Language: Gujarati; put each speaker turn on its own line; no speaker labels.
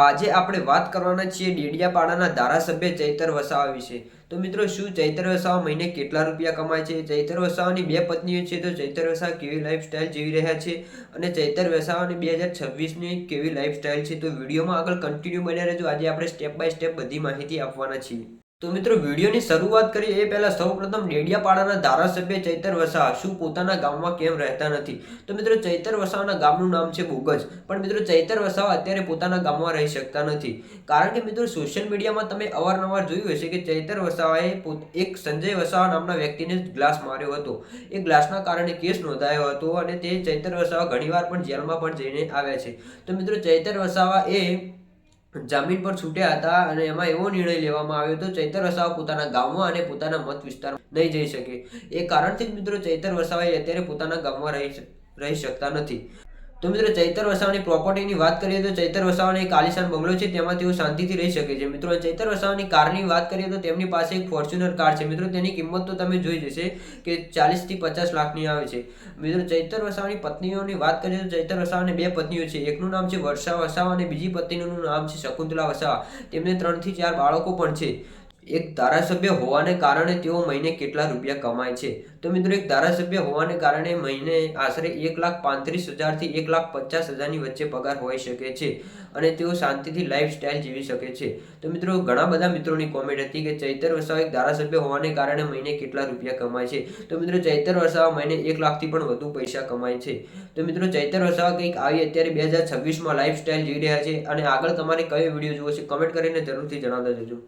આજે આપણે વાત કરવાના છીએ ડેડિયાપાડાના ધારાસભ્ય ચૈતર વસાવા વિશે। તો મિત્રો, શું ચૈતર વસાવા મહિને કેટલા રૂપિયા કમાય છે? ચૈતર વસાવાની બે પત્નીઓ છે, તો ચૈતર વસાવા કેવી લાઈફસ્ટાઈલ જીવી રહ્યા છે અને ચૈતર વસાવાની 2026ની કેવી લાઈફસ્ટાઈલ છે? તો વિડીયોમાં આગળ કન્ટિન્યુ બન્યા રહેજો। આજે આપણે સ્ટેપ બાય સ્ટેપ બધી માહિતી આપવાના છીએ। તો મિત્રો, વિડીયોની શરૂઆત કરીએ એ પહેલા સૌપ્રથમ ડેડિયાપાડાના ધારાસભ્ય ચૈતર વસાવા શું પોતાના ગામમાં કેમ રહેતા નથી? તો મિત્રો, ચૈતર વસાવાના ગામનું નામ છે બોગજ, પણ મિત્રો ચૈતર વસાવા અત્યારે પોતાના ગામમાં રહી શકતા નથી। કારણ કે મિત્રો, સોશિયલ મીડિયામાં તમે અવારનવાર જોયું હશે કે ચૈતર વસાવાએ એક સંજય વસાવા નામના વ્યક્તિને ગ્લાસ માર્યો હતો। એ ગ્લાસના કારણે કેસ નોંધાયો હતો અને તે ચૈતર વસાવા ઘણીવાર પણ જેલમાં પણ જઈને આવ્યા છે। તો મિત્રો, ચૈતર વસાવા એ જામીન પર છૂટ્યા હતા અને એમાં એવો નિર્ણય લેવામાં આવ્યો હતો ચૈતર વસાવા પોતાના ગામમાં અને પોતાના મત વિસ્તારમાં નહીં જઈ શકે। એ કારણથી જ મિત્રો ચૈતર વસાવા અત્યારે પોતાના ગામમાં રહી શકતા નથી। તો મિત્રો, ચૈતર વસાવાની પ્રોપર્ટીની વાત કરીએ તો ચૈતર વસાવાને એક આલિશાન બંગલો છે, તેમાં તેઓ શાંતિથી રહી શકે છે। મિત્રો, ચૈતર વસાવાની કારની વાત કરીએ તો તેમની પાસે એક ફોર્ચ્યુનર કાર છે। મિત્રો, તેની કિંમત તો તમે જોઈ જશે કે 40 થી 50 લાખની આવે છે। મિત્રો, ચૈતર વસાવાની પત્નીઓની વાત કરીએ તો ચૈતર વસાવાને બે પત્નીઓ છે। એકનું નામ છે વર્ષા વસાવા અને બીજી પત્નીનું નામ છે શકુંતલા વસાવા। તેમને 3 થી 4 બાળકો પણ છે। એક ધારાસભ્ય હોવાને કારણે તેઓ મહિને કેટલા રૂપિયા કમાય છે? તો મિત્રો, એક ધારાસભ્ય હોવાને કારણે મહિને આશરે 1,35,000 થી 1,50,000ની વચ્ચે પગાર હોઈ શકે છે અને તેઓ શાંતિથી લાઈફસ્ટાઈલ જીવી શકે છે। તો મિત્રો, ઘણા બધા મિત્રોની કોમેન્ટ હતી કે ચૈતર વસાવા એક ધારાસભ્ય હોવાને કારણે મહિને કેટલા રૂપિયા કમાય છે? તો મિત્રો, ચૈતર વસાવા મહિને 1 લાખથી પણ વધુ પૈસા કમાય છે। તો મિત્રો, ચૈતર વસાવા કંઈક આવી અત્યારે 2026માં લાઈફસ્ટાઈલ જીવી રહ્યા છે અને આગળ તમારે કયો વિડીયો જોવો છે કમેન્ટ કરીને જરૂરથી જણાવતા જજો।